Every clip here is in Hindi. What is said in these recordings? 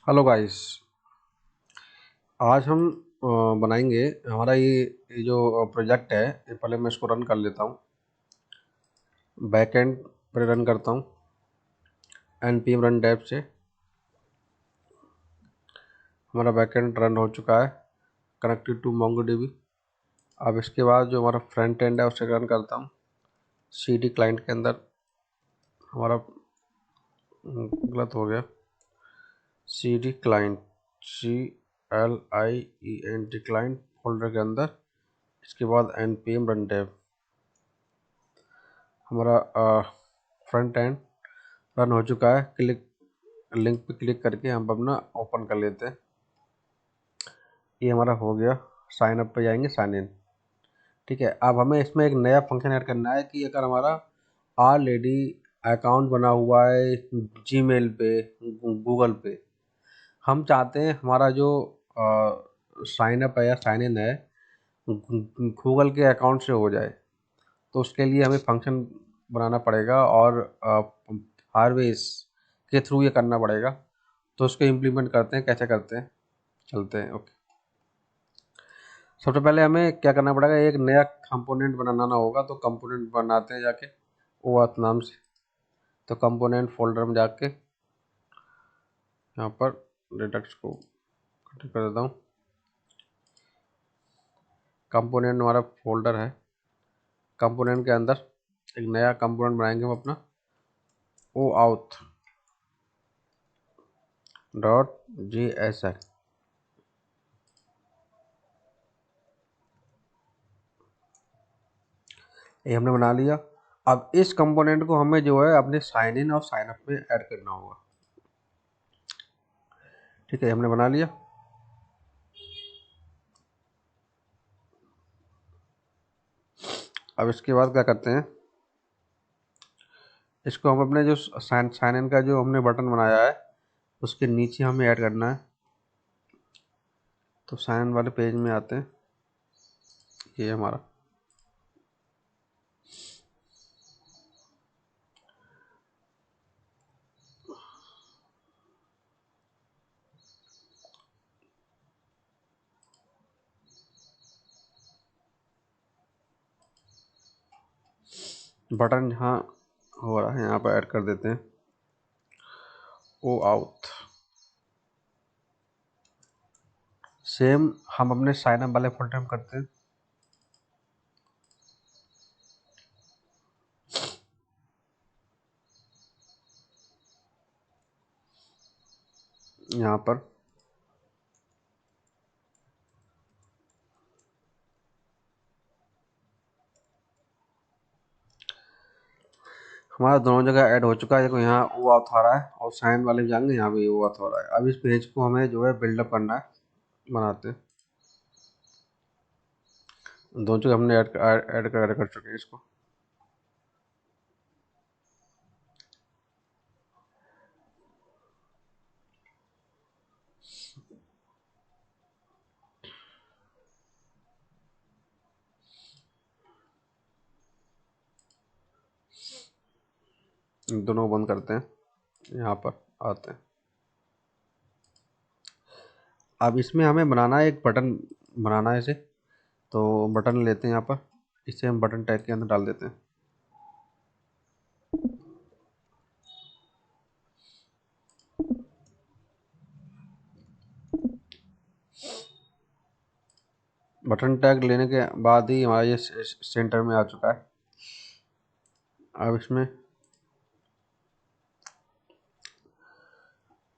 Hello guys. आज हम बनाएंगे हमारा ये जो प्रोजेक्ट है। ये पहले मैं इसको रन कर लेता हूँ। बैकएंड पर रन करता हूँ npm रन टैब से। हमारा बैकएंड रन हो चुका है, कनेक्टेड टू MongoDB। अब इसके बाद जो हमारा फ्रंट एंड है उसे रन करता हूँ cd क्लाइंट के अंदर। हमारा गलत हो गया, cd client CLIENT client folder के अंदर। इसके बाद npm रन टैब। हमारा फ्रंट एंड रन हो चुका है। लिंक पे क्लिक करके हम अपना ओपन कर लेते हैं। ये हमारा हो गया। साइन अप पे जाएंगे, साइन इन। ठीक है, अब हमें इसमें एक नया फंक्शन ऐड करना है कि अगर हमारा ऑलरेडी अकाउंट बना हुआ है जीमेल पे, गूगल पे, हम चाहते हैं हमारा जो साइन अप है या साइन इन है गूगल के अकाउंट से हो जाए, तो उसके लिए हमें फंक्शन बनाना पड़ेगा और फायरबेस के थ्रू ये करना पड़ेगा। तो उसको इम्प्लीमेंट करते हैं, कैसे करते हैं चलते हैं। ओके, सबसे पहले हमें क्या करना पड़ेगा, एक नया कंपोनेंट बनाना होगा। तो कंपोनेंट बनाते हैं जाके OAuth नाम से। तो कंपोनेंट फोल्डर में जाके यहाँ पर रेडक्स को कट कर देता हूँ। कंपोनेंट हमारा फोल्डर है। कंपोनेंट के अंदर एक नया कंपोनेंट बनाएंगे हम अपना OAuth .jsx। ये हमने बना लिया। अब इस कंपोनेंट को हमें जो है अपने साइन इन और साइन अप में ऐड करना होगा। ठीक है, हमने बना लिया। अब इसके बाद क्या करते हैं, इसको हम अपने जो साइन इन का जो हमने बटन बनाया है उसके नीचे हमें ऐड करना है। तो साइन इन वाले पेज में आते हैं, ये हमारा बटन यहाँ हो रहा है, यहाँ पर ऐड कर देते हैं OAuth। सेम हम अपने साइन अप वाले फोल्डर में करते हैं। यहाँ पर हमारा दोनों जगह ऐड हो चुका है। देखो यहाँ OAuth आ रहा है और साइन वाले भी जाएंगे, यहाँ भी OAuth हो रहा है। अब इस पेज को हमें जो है बिल्डअप करना है, बनाते हैं। दोनों जगह हमने ऐड कर चुके हैं इसको। दोनों को बंद करते हैं, यहाँ पर आते हैं। अब इसमें हमें बनाना है एक बटन, बनाना है इसे। तो बटन लेते हैं यहाँ पर, इसे हम बटन टैग के अंदर डाल देते हैं। बटन टैग लेने के बाद ही हमारा ये सेंटर में आ चुका है। अब इसमें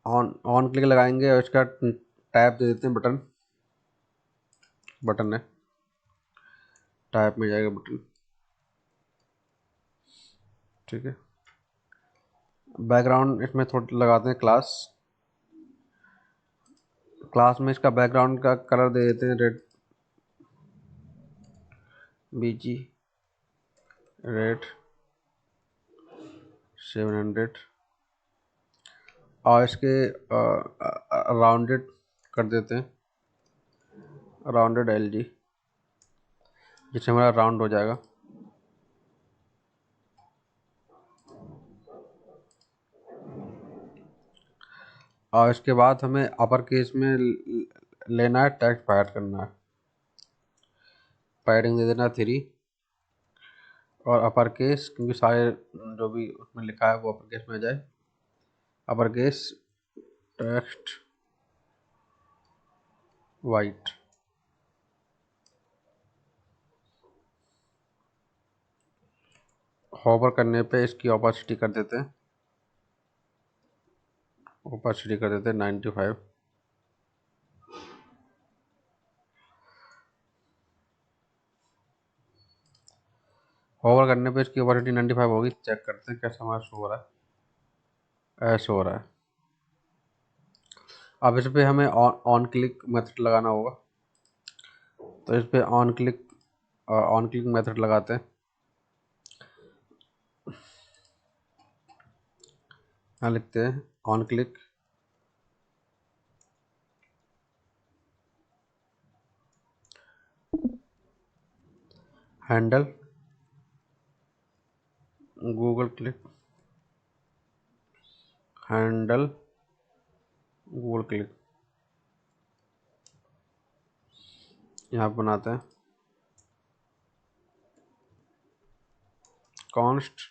ऑन क्लिक लगाएंगे और इसका टैब दे देते हैं बटन। बटन है, टैब में जाएगा बटन। ठीक है, बैकग्राउंड इसमें थोड़ा लगाते हैं क्लास। क्लास में इसका बैकग्राउंड का कलर दे देते हैं रेड, BG रेड 700। और इसके राउंडेड कर देते हैं, राउंडेड LG, जिससे हमारा राउंड हो जाएगा। और इसके बाद हमें अपर केस में लेना है, टेक्स्ट फायर करना है। पैडिंग दे देना 3 और अपर केस, क्योंकि सारे जो भी उसमें लिखा है वो अपर केस में आ जाए। Upper case text white. Hover करने पे इसकी ओपेसिटी कर देते हैं, ओपेसिटी कर देते हैं 95। होवर करने पे इसकी ओपेसिटी 95 होगी। चेक करते हैं कैसा हमारा शो हो रहा है। ऐसे हो रहा है। अब इस पे हमें ऑन क्लिक मेथड लगाना होगा, तो इस पे ऑन क्लिक मेथड लगाते हैं। यहाँ लिखते हैं on click handle Google click, handle Google click. यहाँ बनाते हैं कॉन्स्ट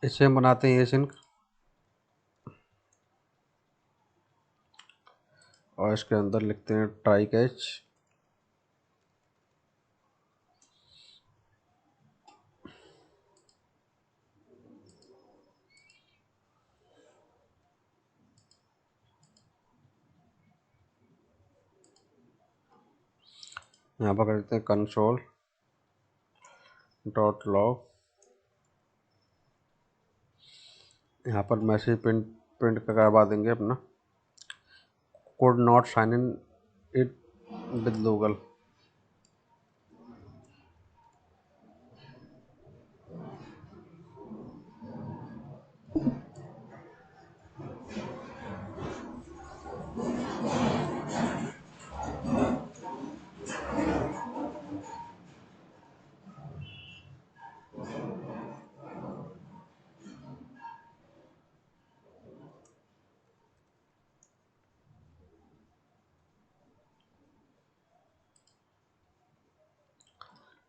इसे हम बनाते हैं एसिंक, और इसके अंदर लिखते हैं ट्राई कैच। यहाँ पर करते हैं कंसोल डॉट लॉग। यहाँ पर मैसेज प्रिंट करवा देंगे अपना, could not sign in it with Google।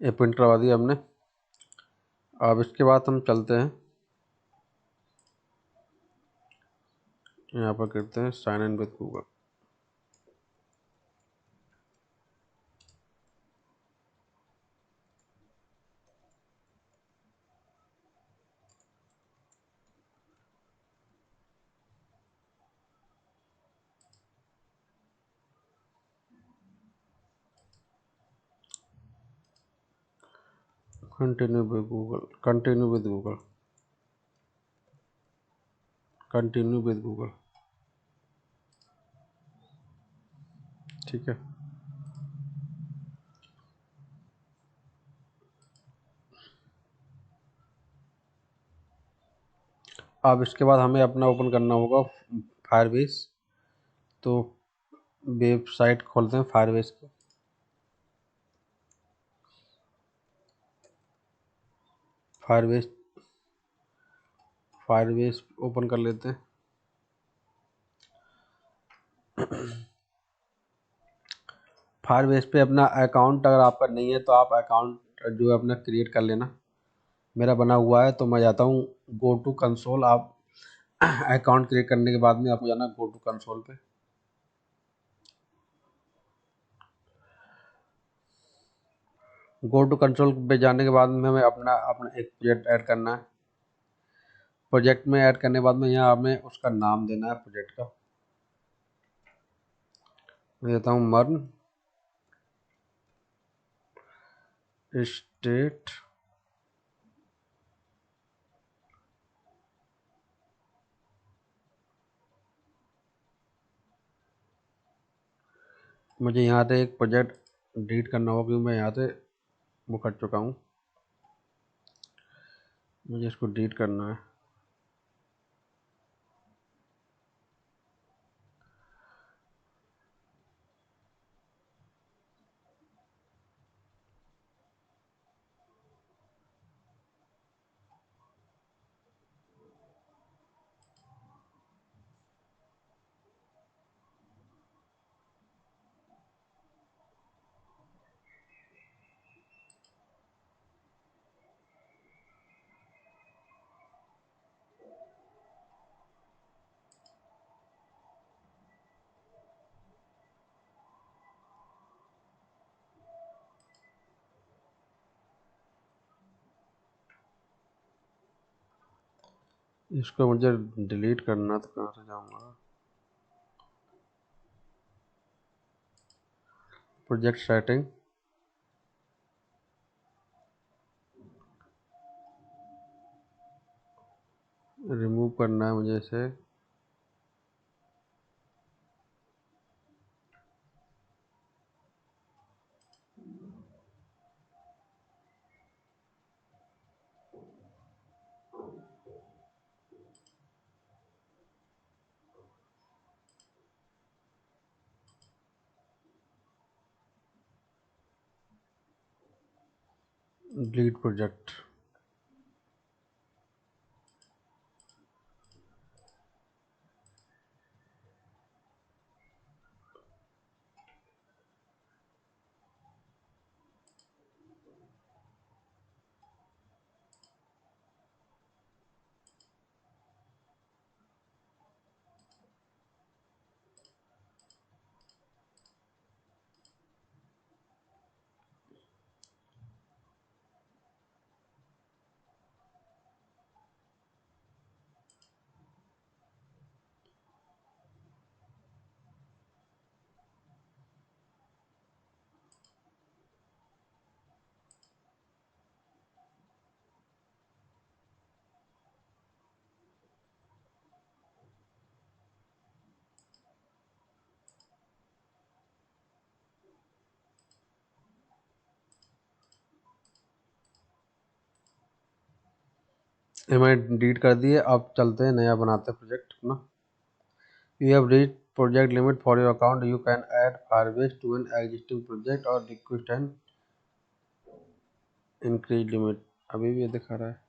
ये प्रिंट करवा दिया हमने। अब इसके बाद हम चलते हैं, यहाँ पर करते हैं sign in with Google. Continue with Google, continue with Google, continue with Google. ठीक है। अब इसके बाद हमें अपना ओपन करना होगा फायरबेस। तो वेबसाइट खोलते हैं फायरबेस की। फायरबेस फायरबेस ओपन कर लेते हैं। फायरबेस पे अपना अकाउंट अगर आपका नहीं है तो आप अकाउंट जो है अपना क्रिएट कर लेना। मेरा बना हुआ है तो मैं जाता हूँ गो टू कंसोल। आप अकाउंट क्रिएट करने के बाद में आपको जाना गो टू कंसोल पे। गो टू कंसोल पे जाने के बाद में हमें अपना अपना एक प्रोजेक्ट ऐड करना है। प्रोजेक्ट में ऐड करने के बाद में यहाँ हमें उसका नाम देना है प्रोजेक्ट का। मैं देता हूँ मर्न स्टेट मुझे यहाँ से एक प्रोजेक्ट डिलीट करना होगा क्योंकि मैं यहाँ से वो कर चुका हूँ। मुझे इसको डिलीट करना है। इसको मुझे डिलीट करना, तो कहाँ से जाऊँगा? प्रोजेक्ट सेटिंग, रिमूव करना है मुझे इसे। Delete project. ये मैंने डिलीट कर दिए। अब चलते हैं नया बनाते हैं प्रोजेक्ट अपना। You have reached project limit for your account. You can add Firebase to an existing project or request an increase limit। अभी भी ये दिखा रहा है।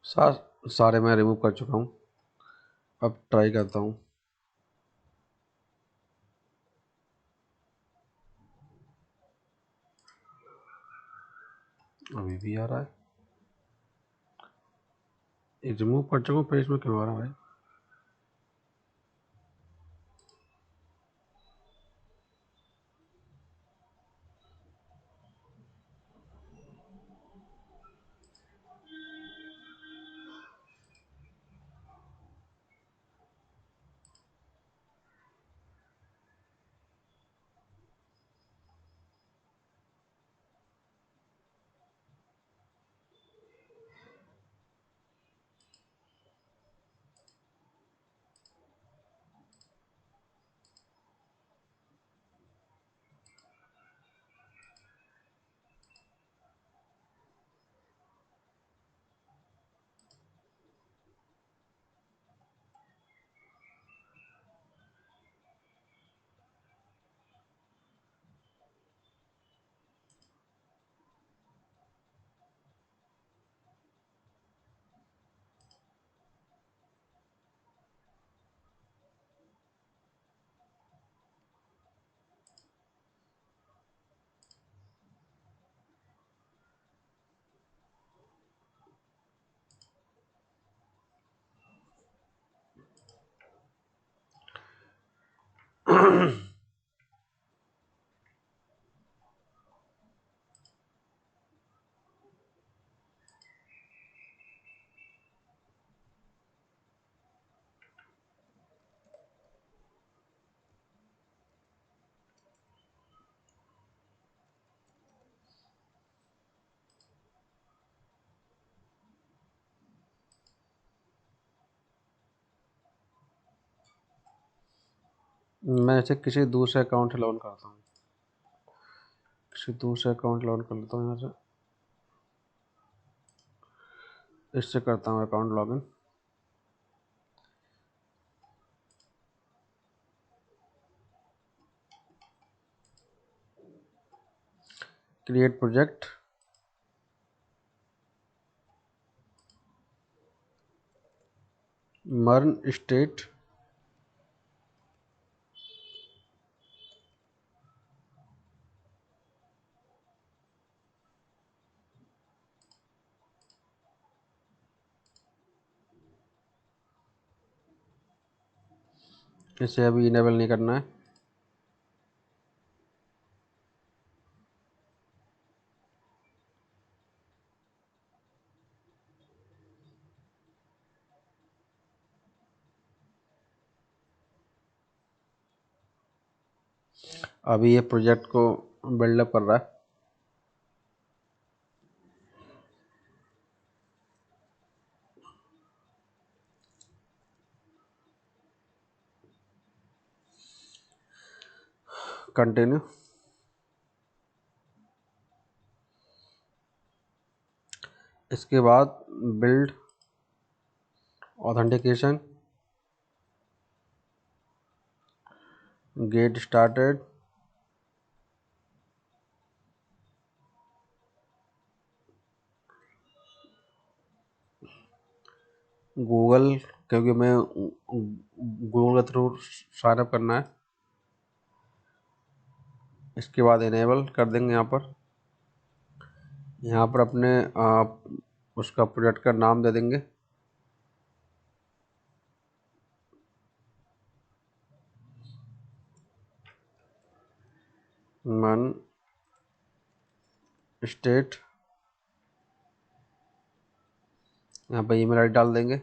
सारे मैं रिमूव कर चुका हूँ। अब ट्राई करता हूँ। अभी भी आ रहा है। ये रिमूव कर चुका हूँ, पेज में क्यों आ रहा है भाई? मैं इसे किसी दूसरे अकाउंट से लॉगिन करता हूँ, किसी दूसरे अकाउंट लॉगिन कर लेता हूँ यहाँ से। इससे करता हूँ अकाउंट लॉगिन। क्रिएट प्रोजेक्ट, मर्न स्टेट, इसे अभी इनेबल नहीं करना है। अभी ये प्रोजेक्ट को बिल्डअप कर रहा है। कंटिन्यू। इसके बाद build authentication, get started, Google, क्योंकि मैं गूगल के थ्रू साइन अप करना है। इसके बाद इनेबल कर देंगे। यहाँ पर अपने उसका प्रोजेक्ट का नाम दे देंगे। मन स्टेट, यहाँ पर ईमेल आईडी डाल देंगे।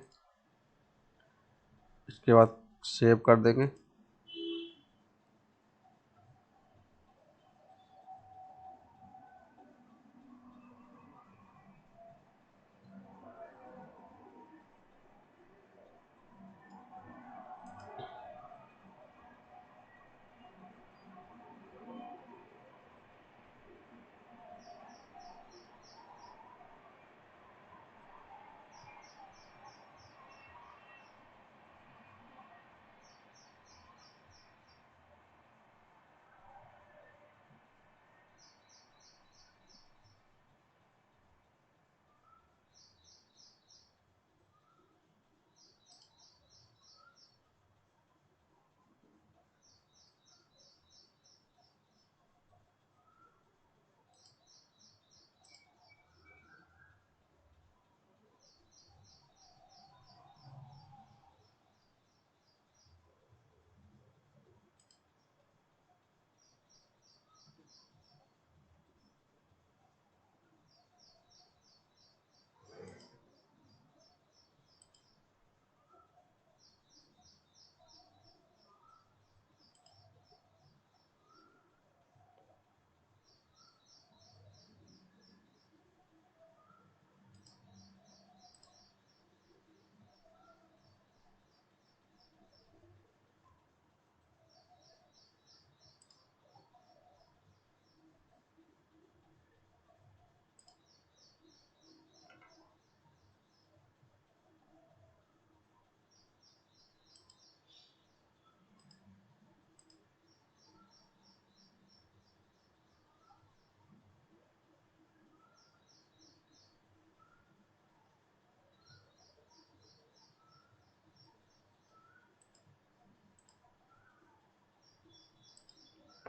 इसके बाद सेव कर देंगे।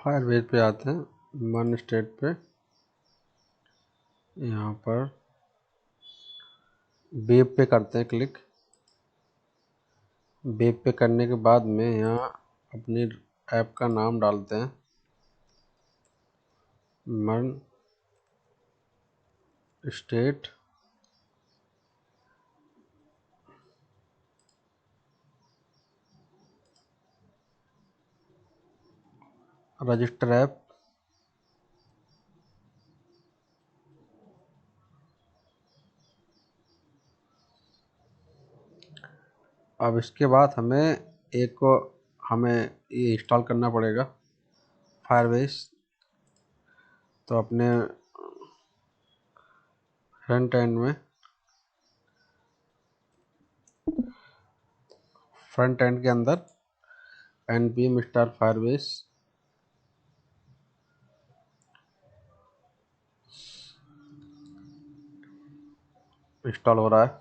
फायरबेस पे आते हैं, मन स्टेट पे, यहाँ पर वेब पे करते हैं क्लिक। वेब पे करने के बाद में यहाँ अपनी ऐप का नाम डालते हैं, मन स्टेट, रजिस्टर ऐप, अब इसके बाद हमें ये इंस्टॉल करना पड़ेगा फायरबेस। तो अपने फ्रंट एंड के अंदर npm स्टार फायरबेस इंस्टॉल हो रहा है।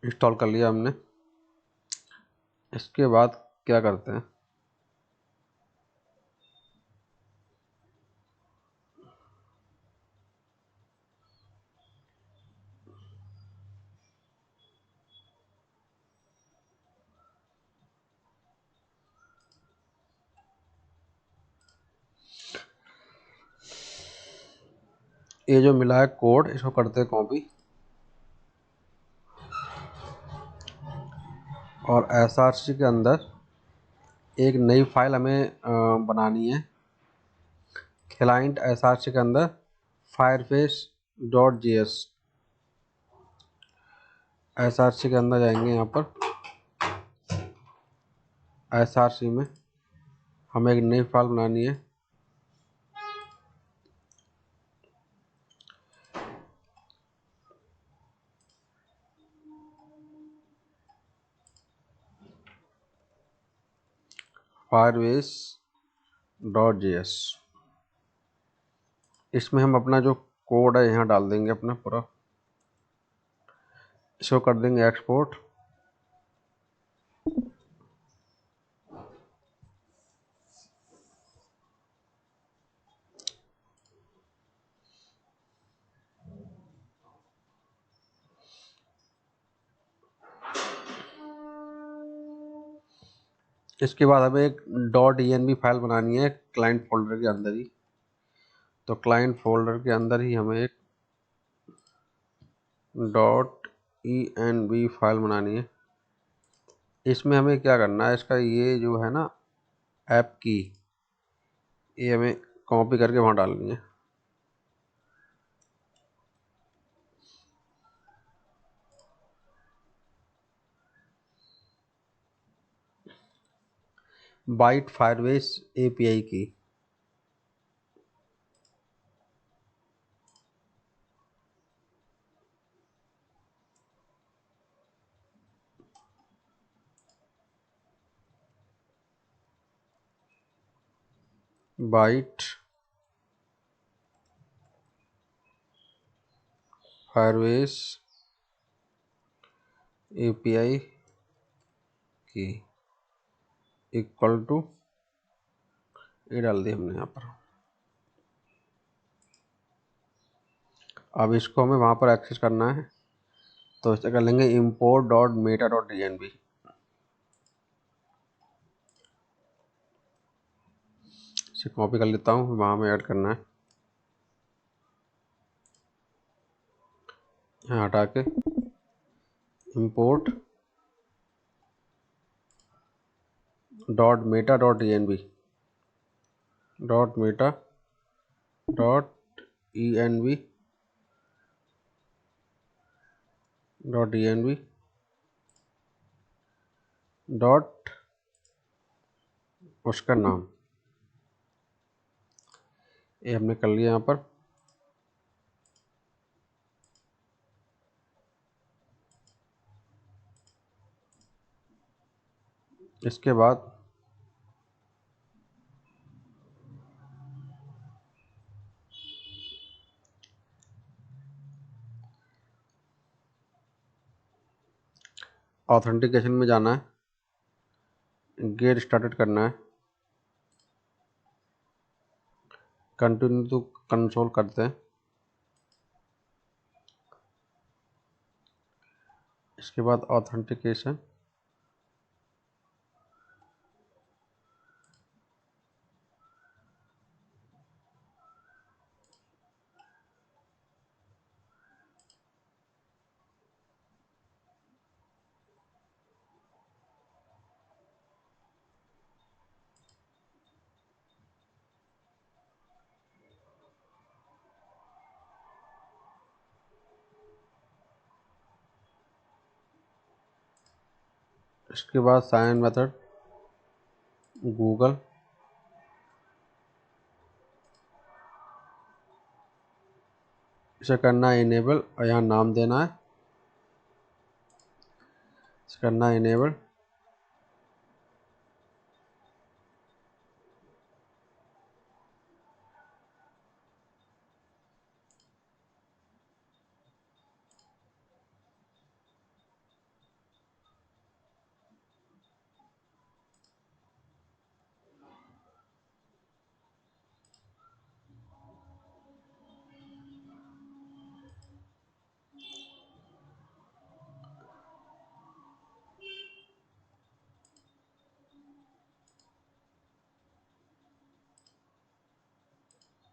इंस्टॉल कर लिया हमने। इसके बाद क्या करते हैं, ये जो मिला है कोड, इसको करते हैं कॉपी, और src के अंदर एक नई फाइल हमें बनानी है। क्लाइंट src के अंदर fireface.js, src के अंदर जाएंगे। यहाँ पर src में हमें एक नई फाइल बनानी है। fireface.js, इसमें हम अपना जो कोड है यहाँ डाल देंगे अपना पूरा, इसको कर देंगे एक्सपोर्ट। इसके बाद हमें एक .env फाइल बनानी है क्लाइंट फोल्डर के अंदर ही। तो क्लाइंट फोल्डर के अंदर ही हमें एक .env फाइल बनानी है। इसमें हमें क्या करना है, इसका ये जो है ना ऐप की, ये हमें कॉपी करके वहाँ डालनी है। बाइट फायरबेस API की, बाइट फायरबेस API की इक्वल टू, ये डाल दिया हमने यहाँ पर। अब इसको हमें वहाँ पर एक्सेस करना है, तो इसे कर लेंगे import.meta.dnb। इसे कॉपी कर लेता हूँ, वहाँ में ऐड करना है, यहाँ हटा के import.meta.env, .meta.env डॉट उसका नाम ये हमने कर लिया यहाँ पर। इसके बाद ऑथेंटिकेशन में जाना है, गेट स्टार्टेड करना है, कंटिन्यू टू कंसोल करते हैं। इसके बाद ऑथेंटिकेशन, इसके बाद साइन मेथड गूगल, इसे करना है इनेबल और यहाँ नाम देना है, इसे करना है enable.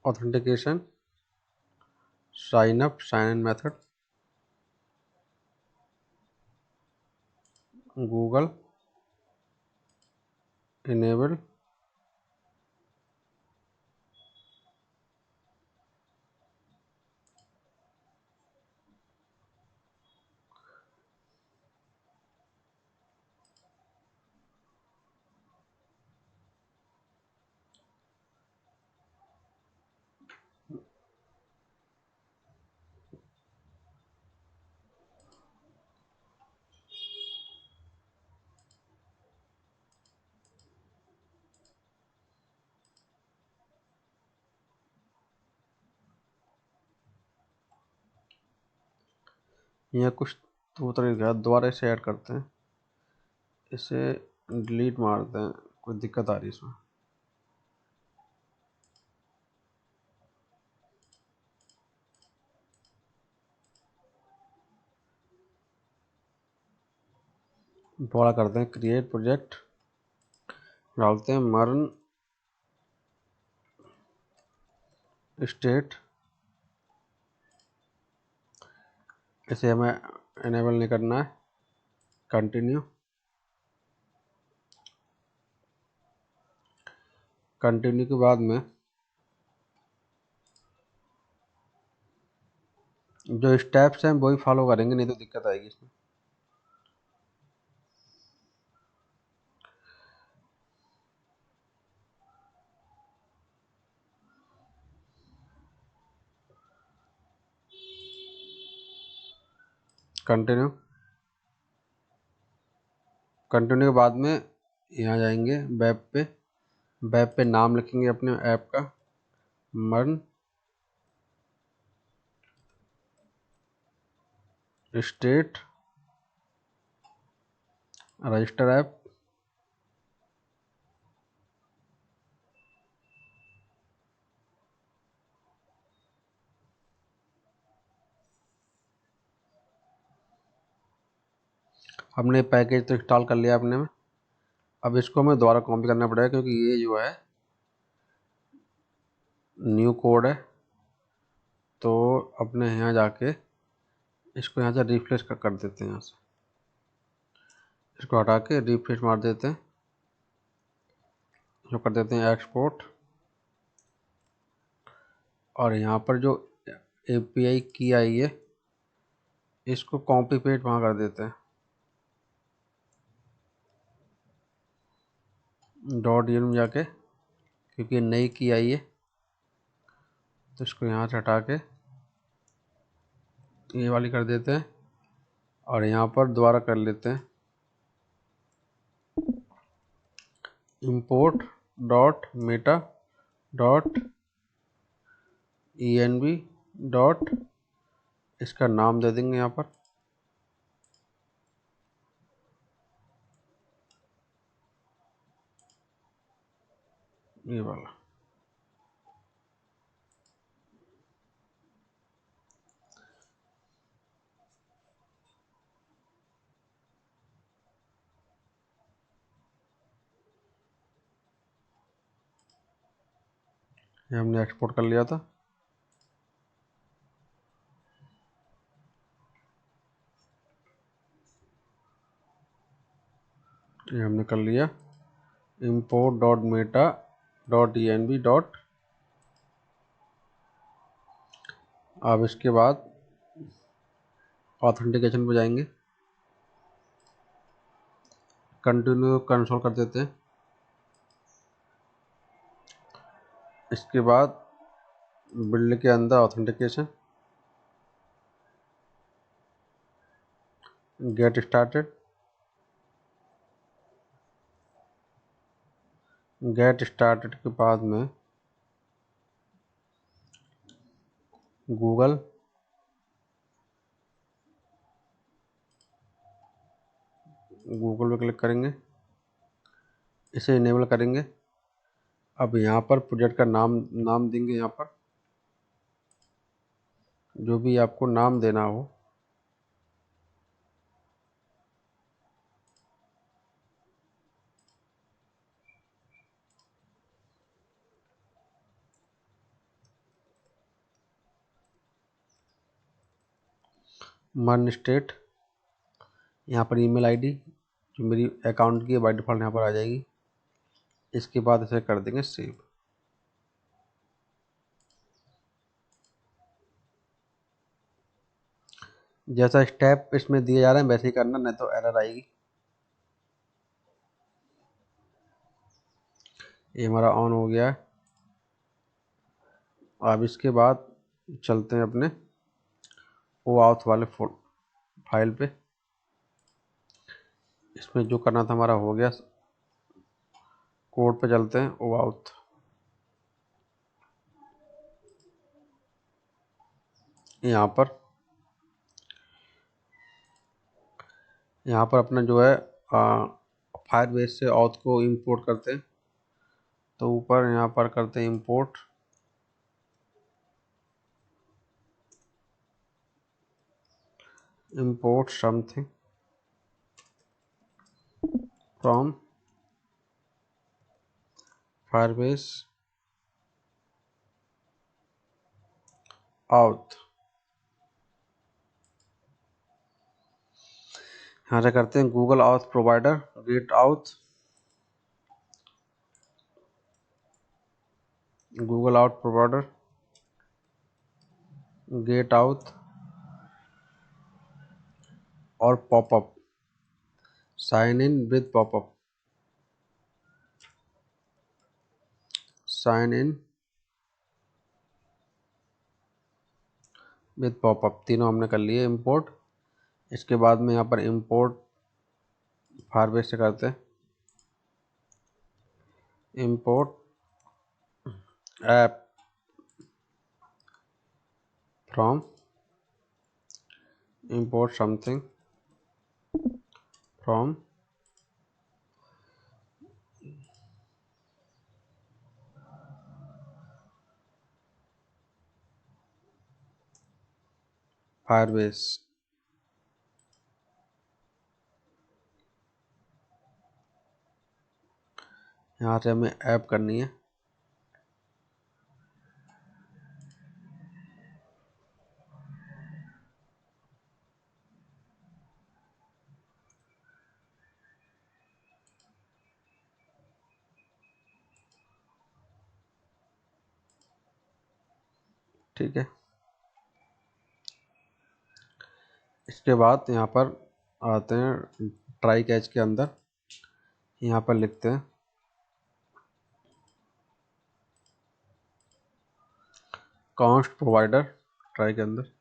Authentication, sign up, sign in method, Google, enable. यहाँ कुछ दो तरीके दोबारा इसे ऐड करते हैं, इसे डिलीट मारते हैं, कोई दिक्कत आ रही है इसमें। दोबारा करते हैं क्रिएट प्रोजेक्ट, डालते हैं मर्न स्टेट, इसे हमें इनेबल नहीं करना है, कंटिन्यू। कंटिन्यू के बाद में जो स्टेप्स हैं वही फॉलो करेंगे, नहीं तो दिक्कत आएगी इसमें। कंटिन्यू, कंटिन्यू के बाद में यहाँ जाएंगे वेब पे, वेब पे नाम लिखेंगे अपने ऐप का, मर्न स्टेट रजिस्टर ऐप, हमने पैकेज तो इंस्टॉल कर लिया अपने में। अब इसको हमें दोबारा कॉपी करना पड़ेगा, क्योंकि ये जो है न्यू कोड है। तो अपने यहाँ जाके इसको यहाँ से रिफ्रेश कर देते हैं, यहाँ से इसको हटा के रिफ्रेश मार देते हैं, जो कर देते हैं एक्सपोर्ट। और यहाँ पर जो API की आई है इसको कॉपी पेस्ट वहाँ कर देते हैं, .in में जाके, क्योंकि नई की आई है। तो इसको यहाँ से हटा के ये वाली कर देते हैं और यहाँ पर दोबारा कर लेते हैं import dot Meta dot env dot, इसका नाम दे देंगे यहाँ पर ये वाला। ये हमने एक्सपोर्ट कर लिया था। ये हमने कर लिया import dot Meta dot env dot. अब इसके बाद ऑथेंटिकेशन पे जाएंगे, कंटिन्यू कंसोल कर देते हैं। इसके बाद बिल्ड के अंदर authentication, get started, get started के बाद में गूगल पे क्लिक करेंगे, इसे इनेबल करेंगे। अब यहाँ पर प्रोजेक्ट का नाम देंगे, यहाँ पर जो भी आपको नाम देना हो। मन स्टेट, यहाँ पर ईमेल आईडी जो मेरी अकाउंट की बाय डिफ़ॉल्ट यहाँ पर आ जाएगी। इसके बाद इसे कर देंगे सेव। जैसा स्टेप इसमें दिए जा रहे हैं वैसे ही करना, नहीं तो एरर आएगी। ये हमारा ऑन हो गया है। अब इसके बाद चलते हैं अपने OAuth वाले फाइल पे। इसमें जो करना था हमारा हो गया। कोड पे चलते हैं OAuth। यहाँ पर अपना जो है फायरबेस से ऑथ को इंपोर्ट करते हैं। तो ऊपर यहाँ पर करते हैं import something from Firebase auth. यहाँ से करते हैं Google auth provider get auth, Google auth provider get out और popup sign in with popup, sign in with popup, तीनों हमने कर लिए इंपोर्ट। इसके बाद में यहाँ पर इंपोर्ट फायरबेस से करते हैं import app from import something from Firebase. यहाँ से हमें ऐप करनी है। ठीक है, इसके बाद यहाँ पर आते हैं ट्राई कैच के अंदर। यहाँ पर लिखते हैं कॉन्स्ट प्रोवाइडर ट्राई के अंदर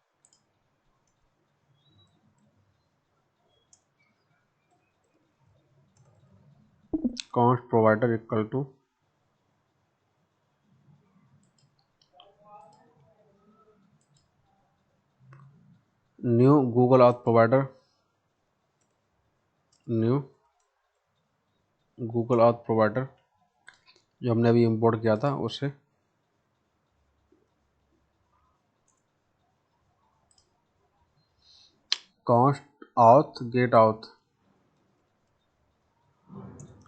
const provider equal to new Google auth provider, new Google auth provider जो हमने अभी इंपोर्ट किया था उसे const auth get auth,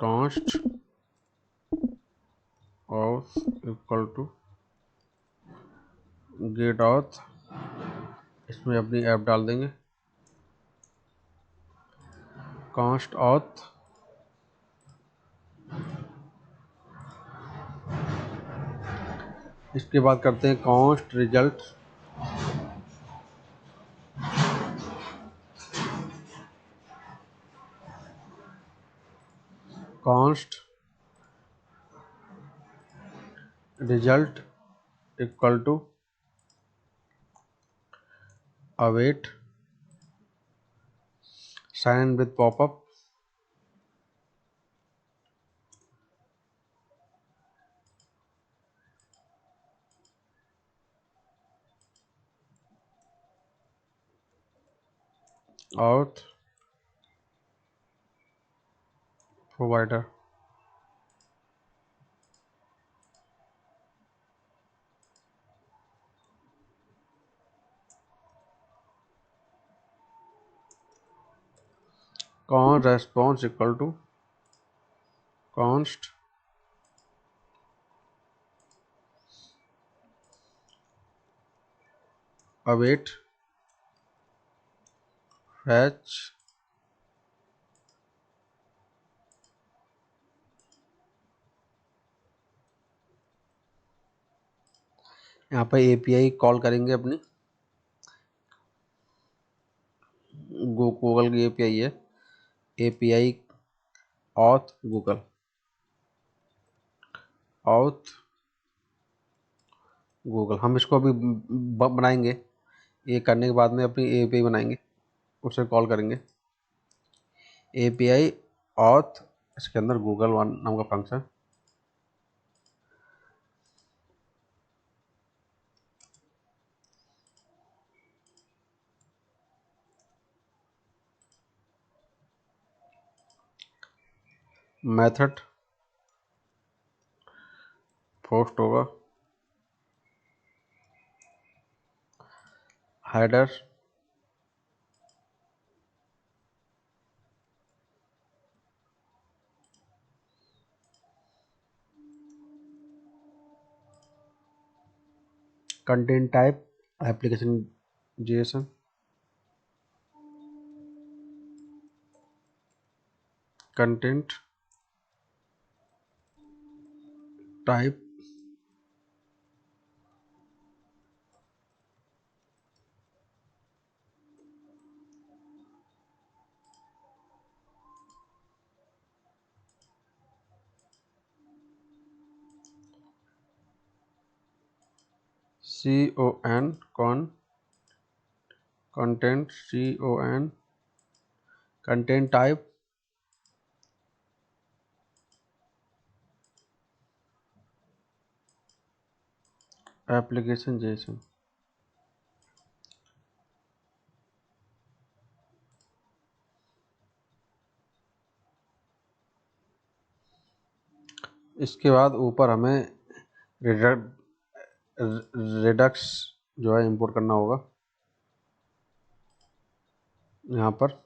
const auth equal to get auth, इसमें अपनी ऐप डाल देंगे कॉन्स्ट ऑथ इसके बाद करते हैं const result, const result equal to await sign in with popup, auth provider, const response equal to const await fetch यहाँ पर एपीआई कॉल करेंगे अपनी गूगल की एपीआई है, API auth Google, auth Google हम इसको अभी बनाएंगे, ये करने के बाद में अपनी एपीआई बनाएंगे, उसे कॉल करेंगे एपीआई ऑथ, इसके अंदर गूगल वन नाम का फंक्शन, मेथड पोस्ट होगा, header content type application JSON, content type CON content CON content type application JSON. इसके बाद ऊपर हमें रेडक्स जो है इंपोर्ट करना होगा, यहाँ पर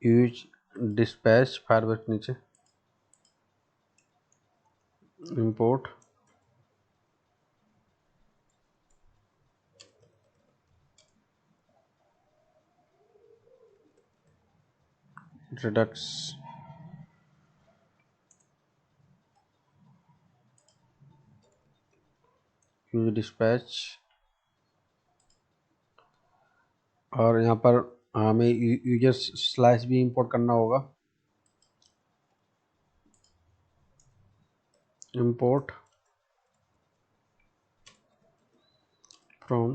यूज डिस्पैच फायरवर्क नीचे इंपोर्ट रेडक्स, यूज डिस्पैच, और यहाँ पर हमें यूजर स्लैश भी इंपोर्ट करना होगा, इंपोर्ट फ्रॉम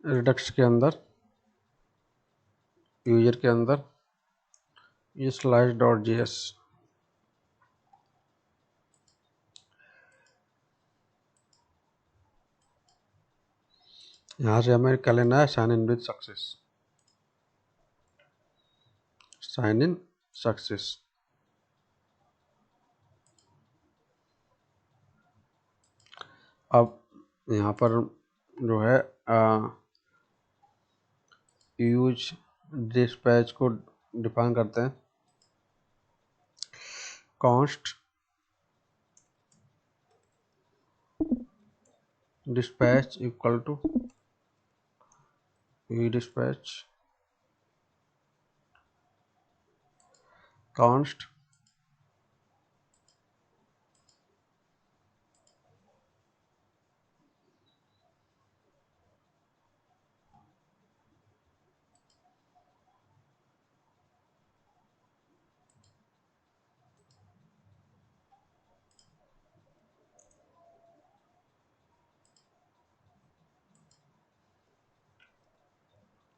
रिडक्स के अंदर यूजर के अंदर ये स्लाइस डॉट जी एस, यहाँ से हमें क्या लेना है, sign in with success, sign in success. अब यहाँ पर जो है यूज डिस्पैच को डिफाइन करते हैं, const dispatch equal to e dispatch const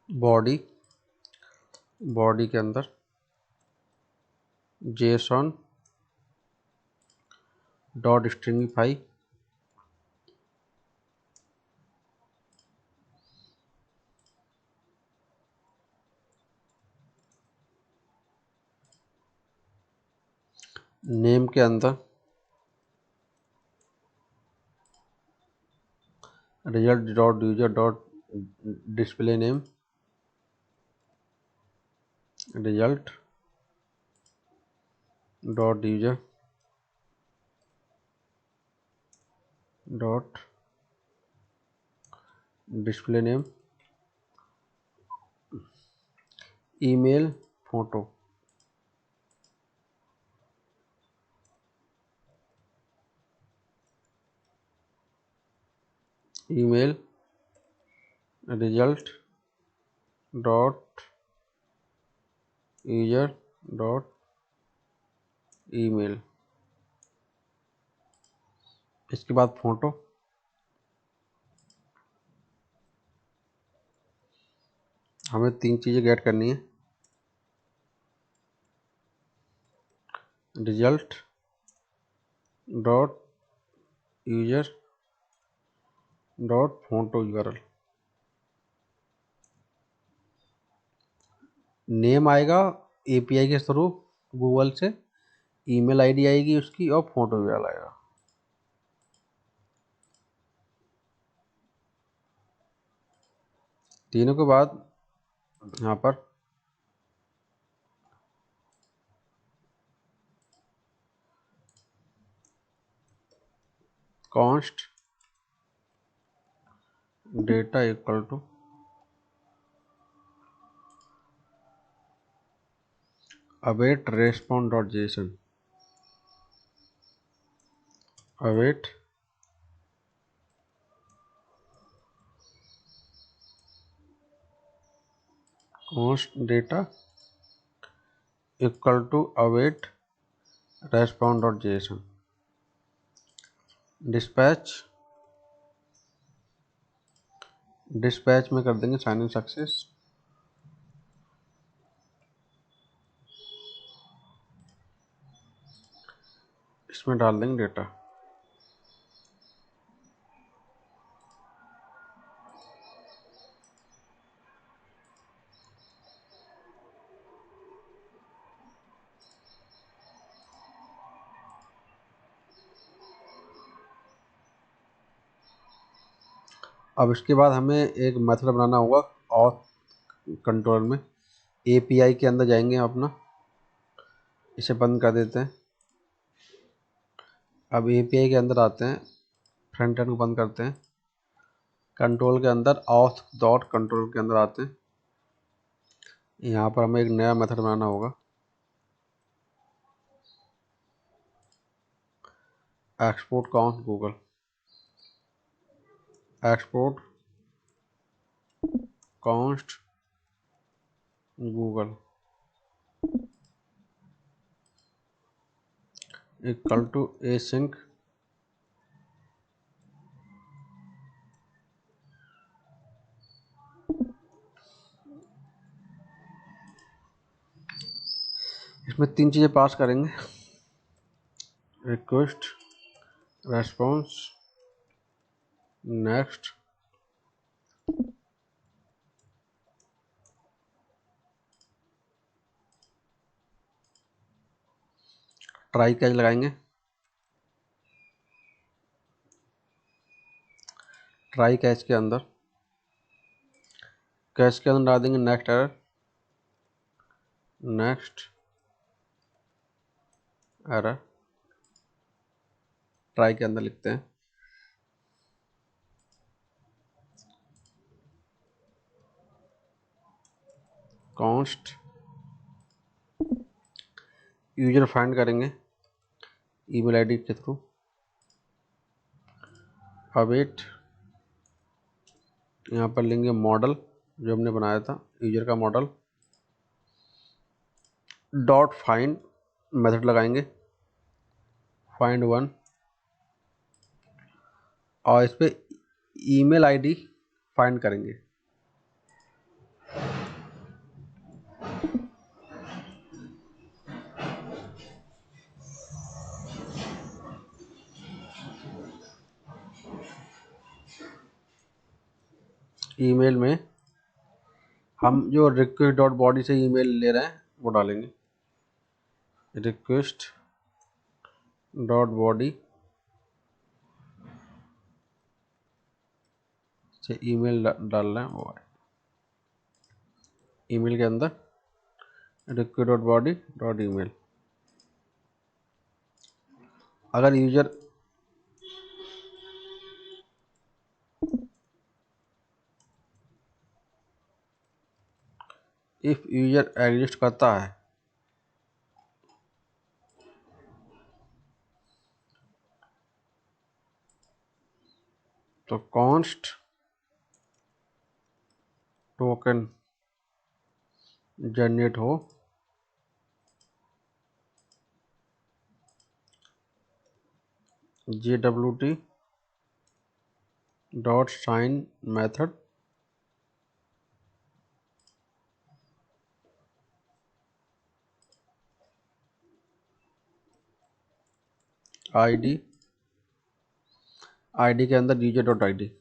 body, body के अंदर जेसन डॉट स्ट्रिंगिफाई नेम के अंदर result dot user dot display name, result dot user dot display name, email photo, email result dot user dot email. इसके बाद फोटो, हमें 3 चीज़ें गेट करनी है, result dot user dot photo URL. Name आएगा एपीआई के थ्रू गूगल से, ईमेल आईडी आएगी उसकी और फोटो यूआरएल आएगा। तीनों के बाद यहाँ पर const data equal to await respond dot JSON, await const data equal to await respond dot JSON, dispatch, dispatch में कर देंगे साइन इन सक्सेस, इसमें डाल देंगे डेटा। अब इसके बाद हमें एक मेथड बनाना होगा ऑथ कंट्रोल में, एपीआई के अंदर जाएंगे अपना, इसे बंद कर देते हैं। अब एपीआई के अंदर आते हैं, फ्रंट एंड को बंद करते हैं, कंट्रोल के अंदर ऑथ डॉट कंट्रोल के अंदर आते हैं। यहाँ पर हमें एक नया मेथड बनाना होगा, export count Google, export count Google equal to async इसमें 3 चीज़ें पास करेंगे, request, response, next. Try catch लगाएंगे, ट्राई कैच के अंदर डाल देंगे next error, next error. Try के अंदर लिखते हैं कॉन्स्ट, यूजर फाइंड करेंगे ईमेल आईडी के थ्रू, अवेट, यहाँ पर लेंगे मॉडल जो हमने बनाया था यूजर का मॉडल, डॉट फाइंड मेथड लगाएंगे, फाइंड वन, और इस पर ईमेल आईडी फाइंड करेंगे। ईमेल में हम जो रिक्वेस्ट डॉट बॉडी से ईमेल ले रहे हैं वो डालेंगे, रिक्वेस्ट डॉट बॉडी से ईमेल डाल रहे हैं वो है। ईमेल के अंदर request dot body dot email. अगर यूजर इफ यूजर एग्जिस्ट करता है तो कॉन्स्ट टोकन जनरेट हो JWT dot sign method ID, ID के अंदर user dot ID.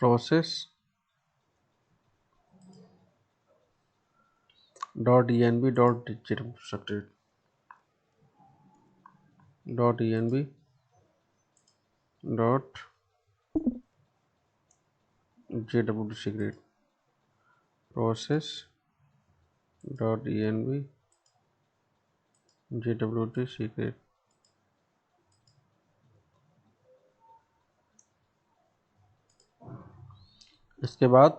Process dot env dot secret dot env dot JWT secret process dot env JWT secret। इसके बाद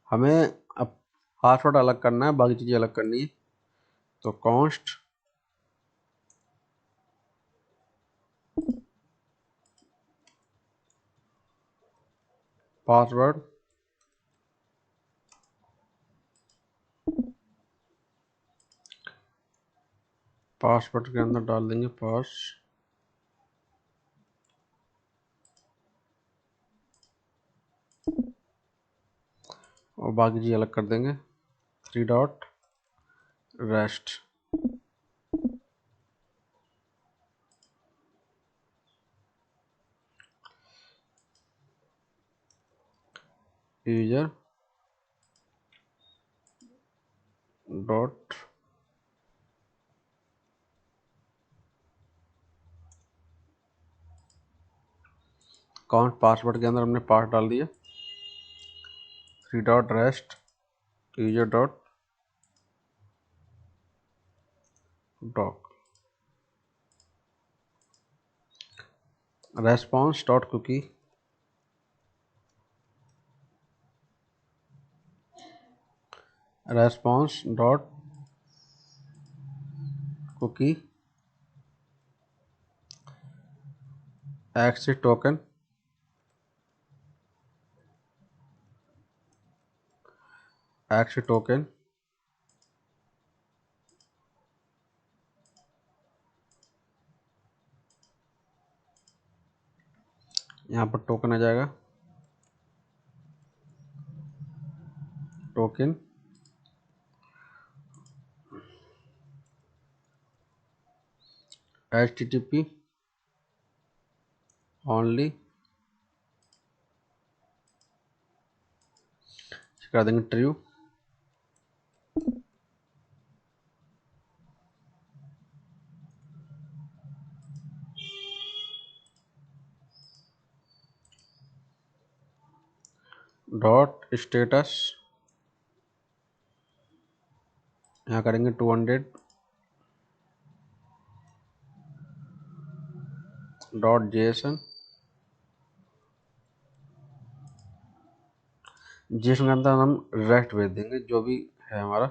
हमें अब पासवर्ड अलग करना है, बाकी चीज़ें अलग करनी है। तो कॉन्स्ट पासवर्ड पासवर्ड के अंदर डाल देंगे पास, और बाकी चीज़ अलग कर देंगे। 3 dot rest, user dot count, password के अंदर हमने पास डाल दिया। 3 dot rest user dot doc, response dot cookie, response dot cookie access token access token यहाँ पर टोकन आ जाएगा, टोकन HTTP ओनली कर देंगे ट्रू। डॉट स्टेटस यहाँ करेंगे 200 डॉट जेएसएन जिसके अंदर हम रेस्ट भेज देंगे जो भी है हमारा।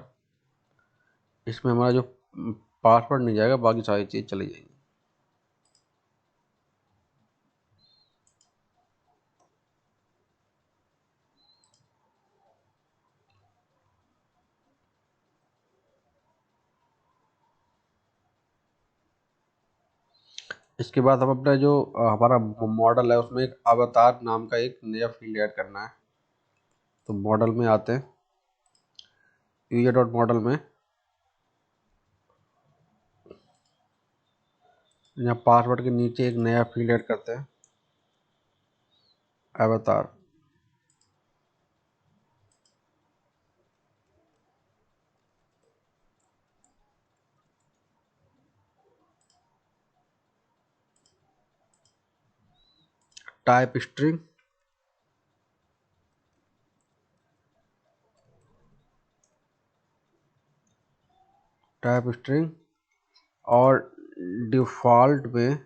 इसमें हमारा जो पासवर्ड नहीं जाएगा, बाकी सारी चीज़ चली जाएंगी। इसके बाद हम अपना जो हमारा मॉडल है उसमें एक अवतार नाम का एक नया फील्ड ऐड करना है। तो मॉडल में आते हैं, यूजर डॉट मॉडल में यहाँ पासवर्ड के नीचे एक नया फील्ड ऐड करते हैं, अवतार। टाइप स्ट्रिंग और डिफ़ॉल्ट में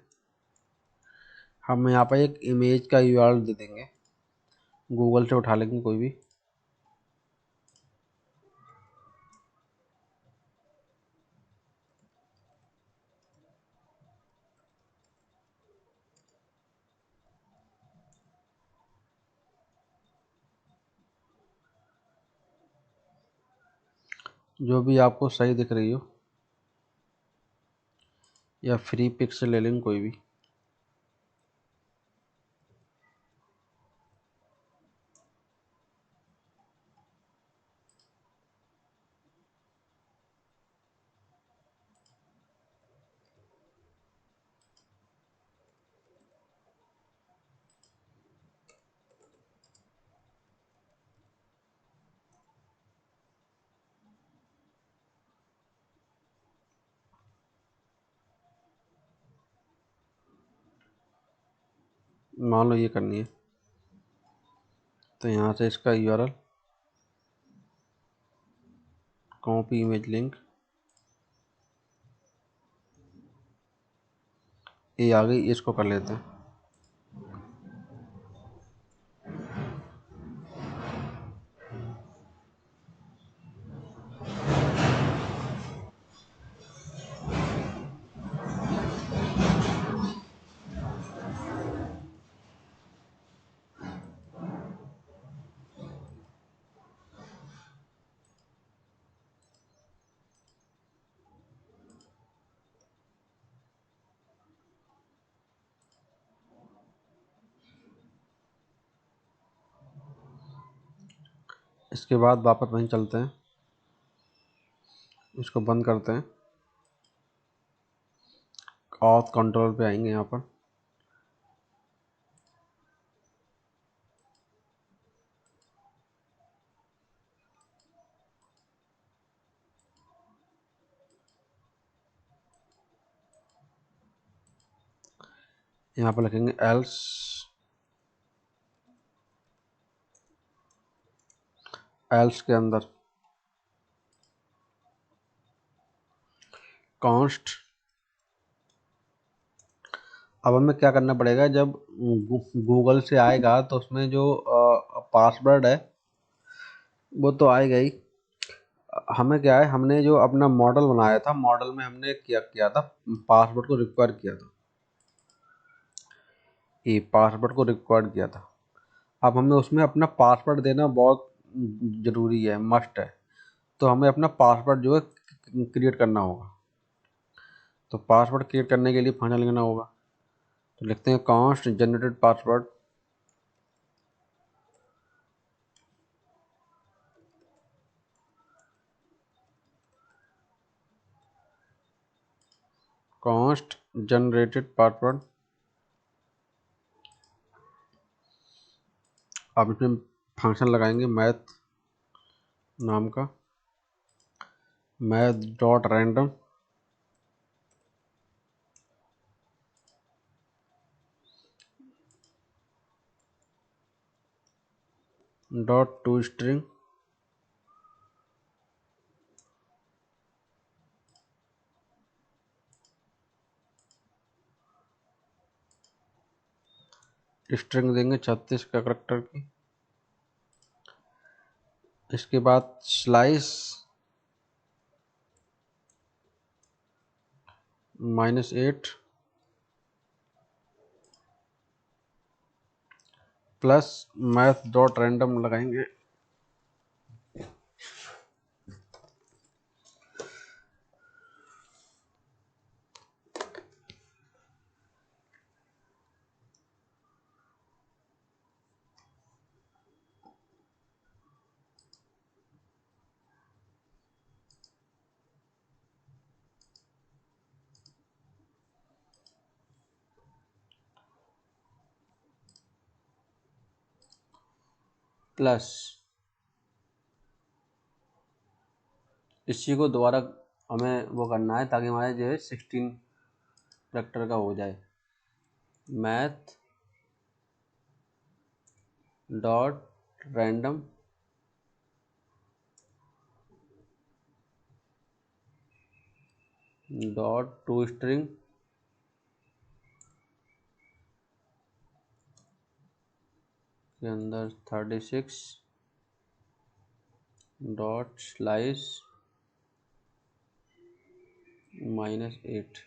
हम यहाँ पर एक इमेज का यूआरएल दे देंगे, गूगल से उठा लेंगे कोई भी। जो भी आपको सही दिख रही हो, या फ्री पिक्सल ले लेंगे कोई भी। मान लो ये करनी है, तो यहाँ से इसका यूआरएल कॉपी इमेज लिंक, ये आ गई, इसको कर लेते हैं। इसके बाद वापस वहीं चलते हैं, इसको बंद करते हैं, ऑथ कंट्रोल पे आएंगे। यहाँ पर यहाँ पर लिखेंगे एल्स, एल्स के अंदर कॉन्स्ट। अब हमें क्या करना पड़ेगा, जब गूगल से आएगा तो उसमें जो पासवर्ड है वो तो आएगा ही, हमें क्या है, हमने जो अपना मॉडल बनाया था, मॉडल में हमने क्या किया था, पासवर्ड को रिक्वायर किया था, ये पासवर्ड को रिक्वायर किया था। अब हमें उसमें अपना पासवर्ड देना बहुत ज़रूरी है, मस्ट है। तो हमें अपना पासवर्ड जो है क्रिएट करना होगा। तो पासवर्ड क्रिएट करने के लिए फंक्शन लिखना होगा। तो लिखते हैं const generated password, const generated password. अब इसमें फंक्शन लगाएंगे मैथ नाम का, math dot random dot to string string देंगे 36 का करेक्टर की। इसके बाद slice -8 plus math dot random लगाएंगे। प्लस इसी को दोबारा हमें वो करना है ताकि हमारे जो है 16 करेक्टर का हो जाए। Math dot random dot to string के अंदर 36 डॉट स्लाइस -8।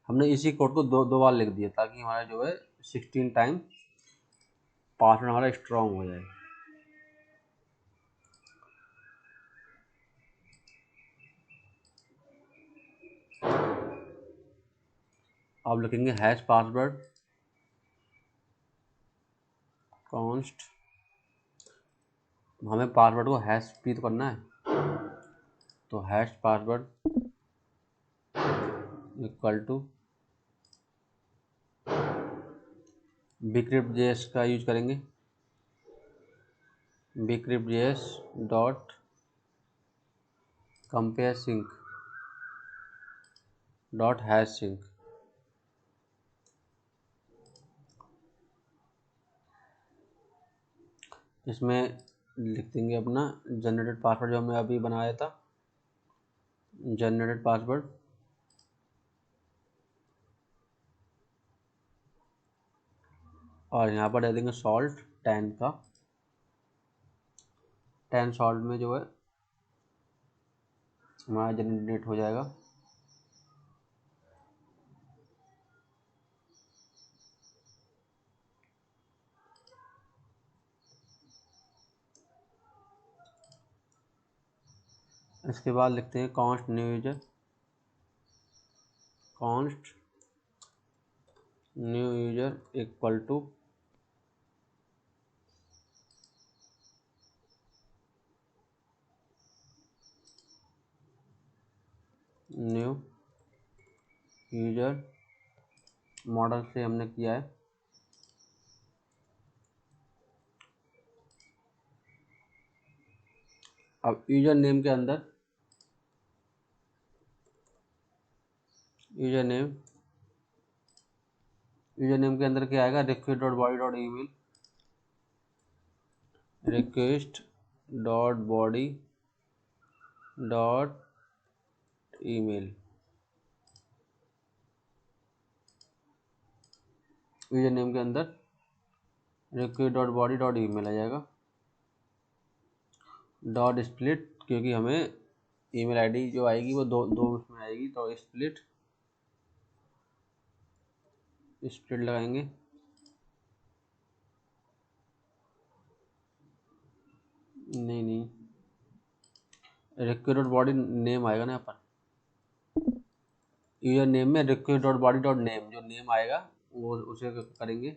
हमने इसी कोड को दो बार लिख दिया ताकि हमारा जो है 16 टाइम पासवर्ड हमारा स्ट्रॉन्ग हो जाए। अब लिखेंगे हैश पासवर्ड कॉन्स्ट, हमें पासवर्ड को हैश भी तो करना है। तो hash password equal to bcrypt js का यूज करेंगे, bcrypt js dot compare sync dot hash sync. इसमें लिख देंगे अपना जनरेटेड पासवर्ड जो हमने अभी बनाया था, जनरेटेड पासवर्ड और यहाँ पर दे देंगे सॉल्ट 10 का, 10 सॉल्ट में जो है हमारा जनरेट हो जाएगा। इसके बाद लिखते हैं const new user, const new user equal to new user, model से हमने किया है। अब यूजर नेम के अंदर यूजर नेम के अंदर क्या आएगा, request dot body dot email, request dot body dot email. User name के अंदर request dot body dot email आ जाएगा, डॉट स्प्लिट क्योंकि हमें ईमेल आईडी जो आएगी वो दो दो उसमें आएगी, तो स्प्लिट लगाएंगे। नहीं, रिक्वेस्ट डॉट बॉडी नेम आएगा ना यहाँ पर, यूजर नेम में request dot body dot name, जो नेम आएगा वो उसे करेंगे,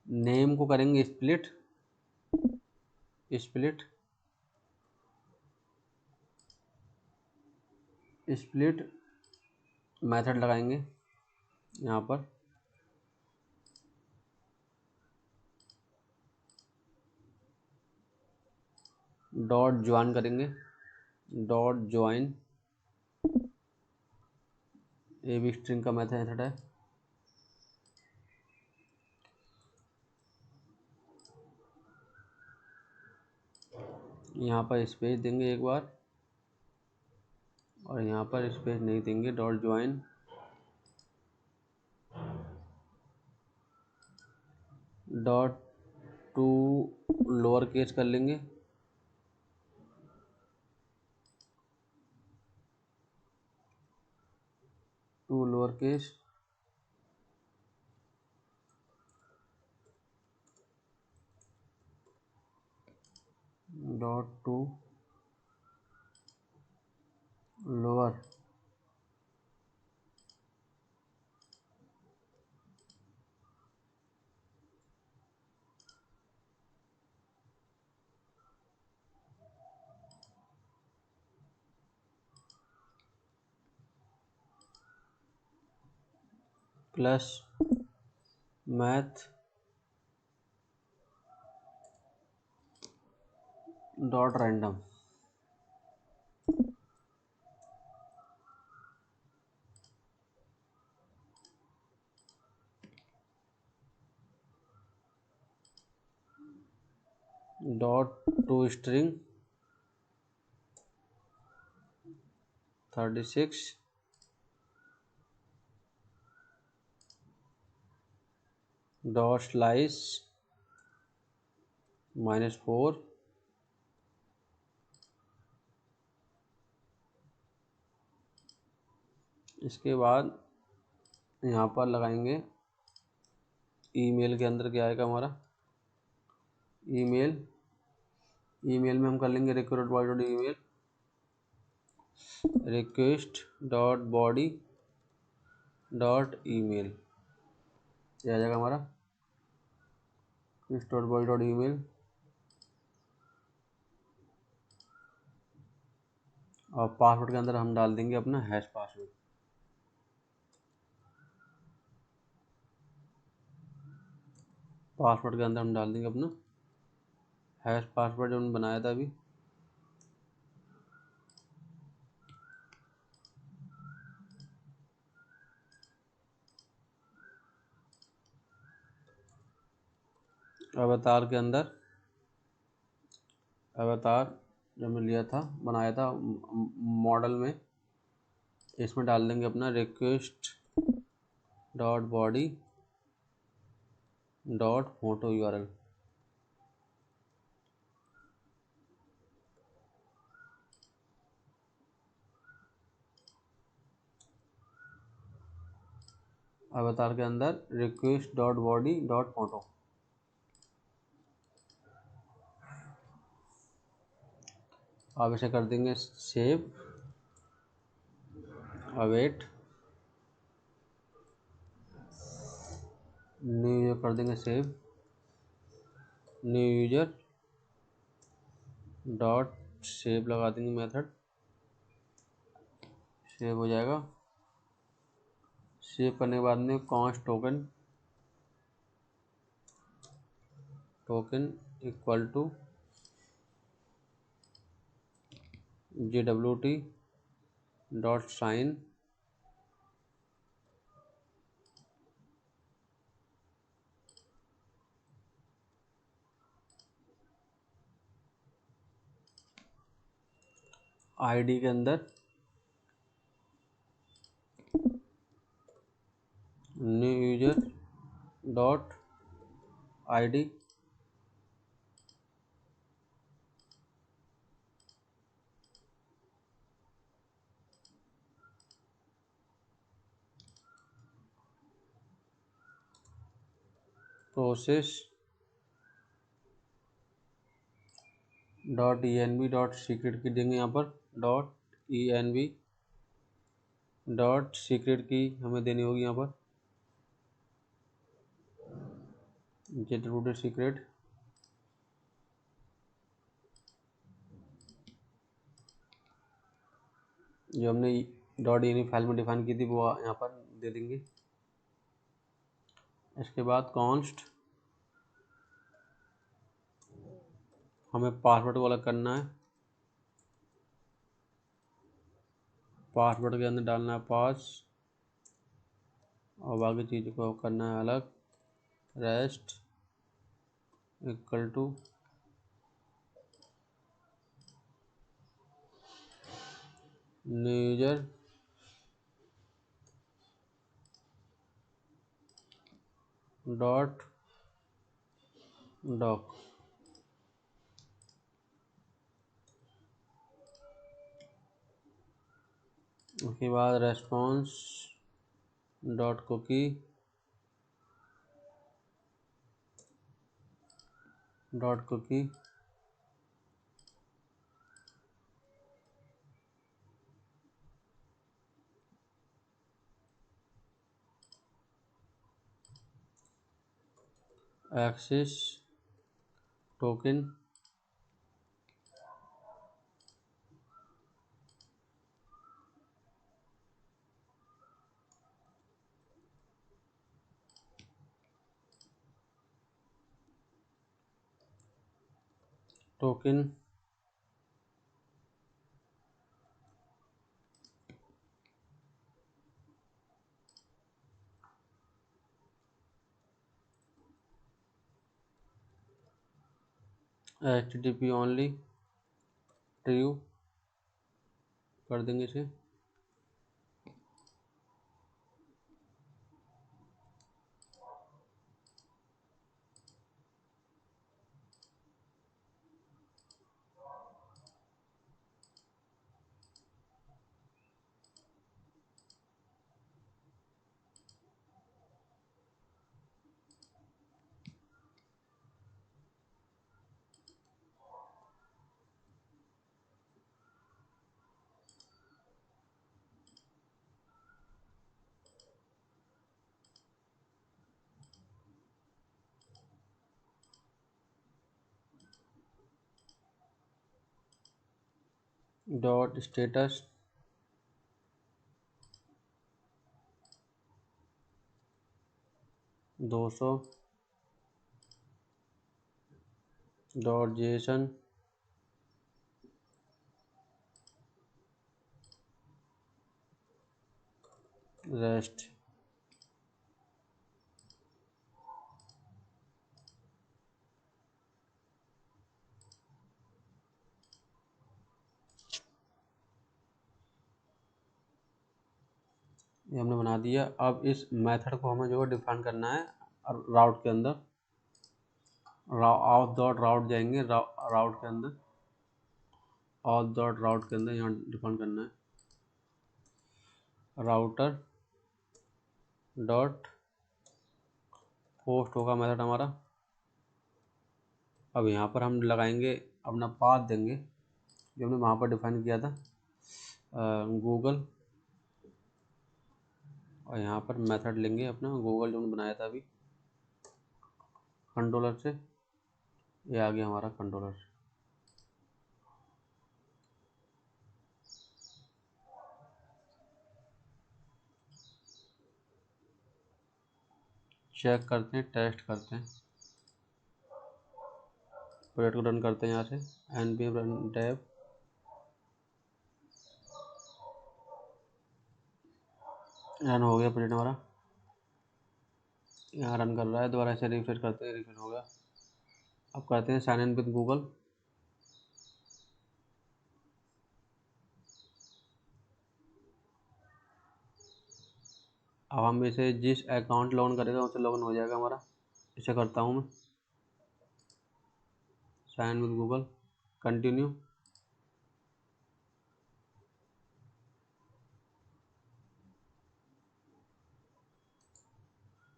नेम को करेंगे स्प्लिट मेथड लगाएंगे यहाँ पर, डॉट ज्वाइन करेंगे, डॉट ज्वाइन ये भी स्ट्रिंग का मेथड है। यहाँ पर स्पेस देंगे एक बार और यहाँ पर स्पेस नहीं देंगे, dot join dot to lower case कर लेंगे, to lower case dot to lower plus math dot random. Dot to string 36 dot slice -4 इसके बाद यहाँ पर लगाएंगे ईमेल के अंदर क्या आएगा हमारा ईमेल में हम कर लेंगे request body dot email, request dot body dot email, ये आ जाएगा हमारा request dot body dot email. और पासवर्ड के अंदर हम डाल देंगे अपना हैश पासवर्ड, के अंदर हम डाल देंगे अपना हैश पासवर्ड जो हमने बनाया था अभी। अवतार के अंदर अवतार जो हमने लिया था बनाया था मॉडल में, इसमें डाल देंगे अपना request dot body dot photo URL. अवतार के अंदर request dot body dot photo, अब इसे कर देंगे सेव, अवेट, न्यू यूजर कर देंगे save, new user dot save लगा देंगे मेथड, सेव हो जाएगा। सेव करने के बाद में const token equal to JWT dot sign ID के अंदर new user dot ID process dot env dot secret key देंगे यहाँ पर डॉट env डॉट सीक्रेट की हमें देनी होगी यहाँ पर गेट रूटेड सीक्रेट जो हमने डॉट env फाइल में डिफाइन की थी वो यहाँ पर दे देंगे। इसके बाद कॉन्स्ट हमें पासवर्ड को अलग करना है, पासवर्ड के अंदर डालना है पास और बाकी चीज़ को करना है अलग। Rest equal to new user dot doc. उसके बाद response dot cookie dot cookie access token token HTTP only true कर देंगे इसे। Dot status 200 dot JSON rest. ये हमने बना दिया। अब इस मेथड को हमें जो है डिफाइन करना है राउट के अंदर। आउट डॉट राउट जाएंगे, राउट के अंदर आउट डॉट राउट के अंदर यहाँ डिफाइन करना है राउटर डॉट पोस्ट होगा मेथड हमारा। अब यहाँ पर हम लगाएंगे अपना पाथ देंगे जो हमने वहाँ पर डिफाइन किया था गूगल, और यहाँ पर मेथड लेंगे अपना गूगल जो हमने बनाया था अभी कंट्रोलर से। ये आ गया हमारा कंट्रोलर। चेक करते हैं, टेस्ट करते हैं, प्रोजेक्ट को रन करते हैं। यहाँ से npm रन टैब रन हो गया प्रोजेक्ट हमारा, यहाँ रन कर रहा है। दोबारा से रिफ्रेश करते हैं, रिफ्रेश हो गया। अब करते हैं साइन इन विद गूगल। अब हम इसे जिस अकाउंट लॉगिन करेगा उससे लॉगिन हो जाएगा हमारा। इसे करता हूँ मैं sign with Google, continue.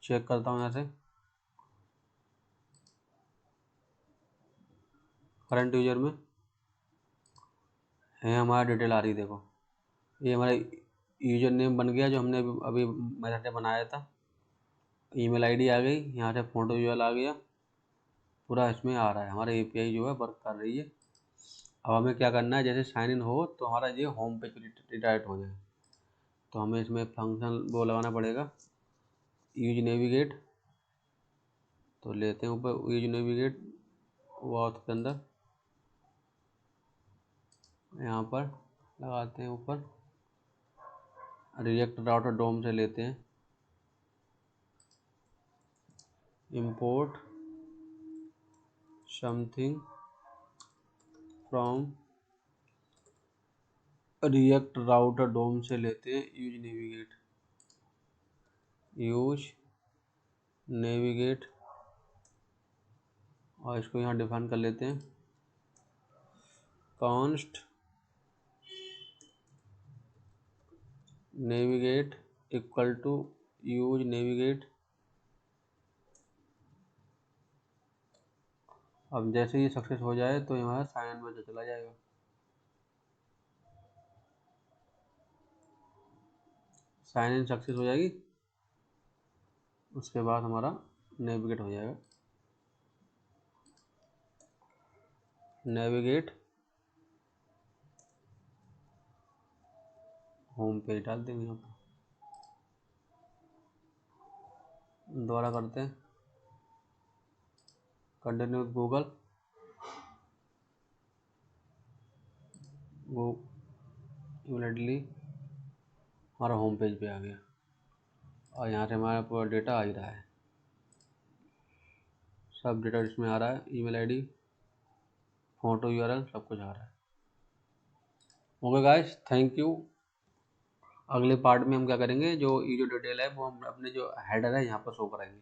Check करता हूँ यहाँ से करंट यूजर में है हमारा डिटेल आ रही, देखो ये हमारा यूजर नेम बन गया जो हमने अभी मेथड में बनाया था। ईमेल आईडी आ गई, यहाँ से फोटो यूआरएल आ गया, पूरा इसमें आ रहा है, हमारा एपीआई जो है वर्क कर रही है। अब हमें क्या करना है, जैसे साइन इन हो तो हमारा ये होम पेज रिडायरेक्ट हो जाए, तो हमें इसमें फंक्शन वो लगाना पड़ेगा, यूज नेविगेट। तो लेते हैं ऊपर यूज नेविगेट, वाउथ के अंदर यहाँ पर लगाते हैं ऊपर, रिएक्ट राउटर डोम से लेते हैं, import something from React router DOM से लेते हैं यूज नेविगेट, यूज नेविगेट, और इसको यहाँ डिफाइन कर लेते हैं const navigate equal to use navigate. अब जैसे ही सक्सेस हो जाए तो हमारा साइन इन में चला जाएगा। साइन इन सक्सेस हो जाएगी, उसके बाद हमारा नेविगेट हो जाएगा, नेविगेट होम पेज डाल देंगे यहाँ पर, दोबारा करते हैं कंटिन्यू विद गूगल, वो इमीडिएटली हमारा होम पेज पे आ गया, और यहाँ से हमारा पूरा डेटा आ ही रहा है, सब डेटा इसमें आ रहा है, ईमेल आईडी, फोटो यूआरएल सब कुछ आ रहा है। Okay guys, thank you. अगले पार्ट में हम क्या करेंगे, जो ये जो डिटेल है वो हम अपने जो हेडर है यहाँ पर शो कराएंगे।